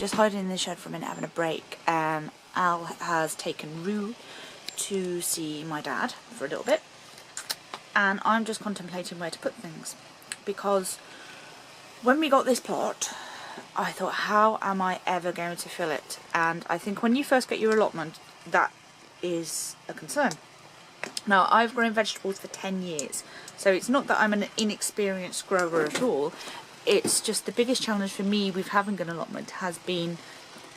just hiding in the shed for a minute having a break. Al has taken Rue to see my dad for a little bit, and I'm just contemplating where to put things, because when we got this plot I thought, how am I ever going to fill it? And I think when you first get your allotment, that is a concern. Now, I've grown vegetables for 10 years, so it's not that I'm an inexperienced grower at all. It's just the biggest challenge for me with having an allotment has been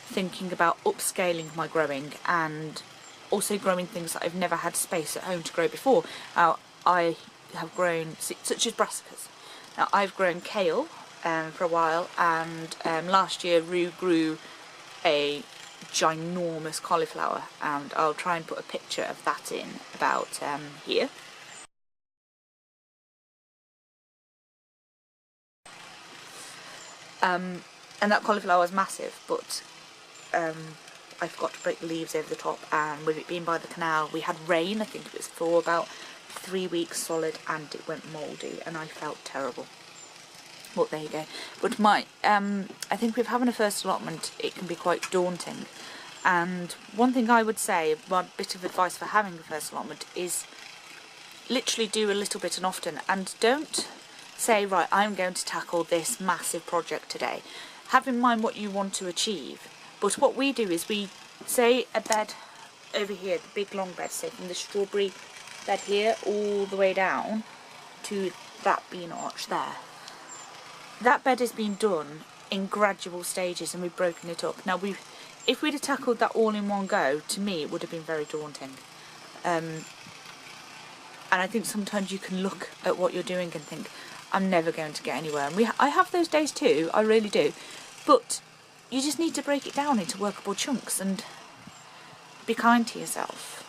thinking about upscaling my growing, and also growing things that I've never had space at home to grow before. I have grown, such as brassicas. Now, I've grown kale for a while, and last year Rue grew a ginormous cauliflower, and I'll try and put a picture of that in about here. And that cauliflower was massive, but I forgot to break the leaves over the top, and with it being by the canal, we had rain, I think it was for about 3 weeks solid, and it went mouldy, and I felt terrible. Well, there you go. But I think with having a first allotment, it can be quite daunting. And one thing I would say, one bit of advice for having a first allotment, is literally do a little bit and often, and don't say, right, I'm going to tackle this massive project today. Have in mind what you want to achieve. But what we do is we say a bed over here, the big long bed, say from the strawberry bed here all the way down to that bean arch there. That bed has been done in gradual stages, and we've broken it up. Now, if we'd have tackled that all in one go, to me it would have been very daunting. And I think sometimes you can look at what you're doing and think, I'm never going to get anywhere. And I have those days too, I really do. But you just need to break it down into workable chunks and be kind to yourself.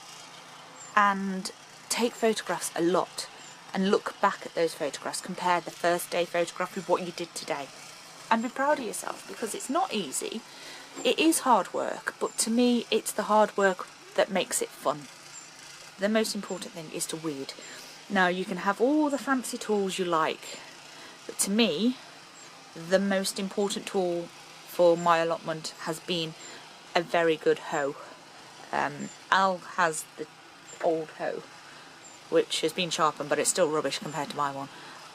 And take photographs a lot. And look back at those photographs, compare the first day photograph with what you did today. And be proud of yourself, because it's not easy. It is hard work, but to me it's the hard work that makes it fun. The most important thing is to weed. Now, you can have all the fancy tools you like, but to me the most important tool for my allotment has been a very good hoe. Al has the old hoe, which has been sharpened, but it's still rubbish compared to my one,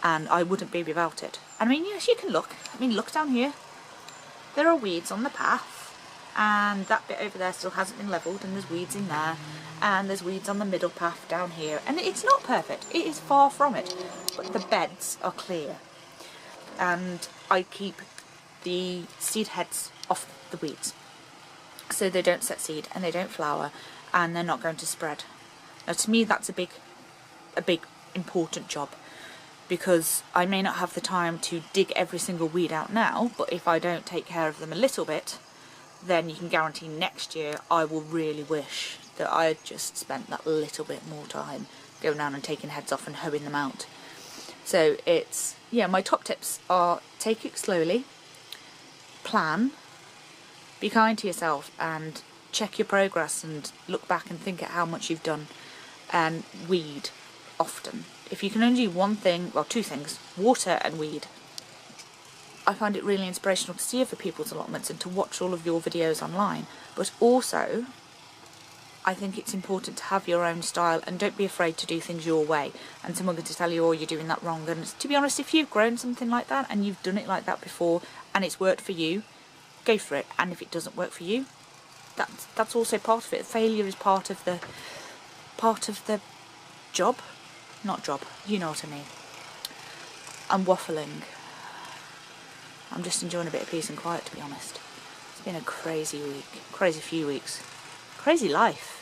and I wouldn't be without it. I mean, yes, you can look. I mean, look down here. There are weeds on the path, and that bit over there still hasn't been levelled, and there's weeds in there, and there's weeds on the middle path down here, and it's not perfect. It is far from it, but the beds are clear, and I keep the seed heads off the weeds, so they don't set seed, and they don't flower, and they're not going to spread. Now, to me, that's a big important job, because I may not have the time to dig every single weed out now, but if I don't take care of them a little bit, then you can guarantee next year I will really wish that I had just spent that little bit more time going down and taking heads off and hoeing them out. So it's, yeah, my top tips are: take it slowly, plan, be kind to yourself, and check your progress and look back and think at how much you've done, and weed often. If you can only do one thing, well, two things, water and weed. I find it really inspirational to see other people's allotments and to watch all of your videos online, but also I think it's important to have your own style, and don't be afraid to do things your way, and someone going to tell you, oh, you're doing that wrong. And to be honest, if you've grown something like that and you've done it like that before and it's worked for you, go for it. And if it doesn't work for you, that's also part of it. Failure is part of the job. Not job, you know what I mean. I'm waffling. I'm just enjoying a bit of peace and quiet, to be honest. It's been a crazy week, crazy few weeks, crazy life.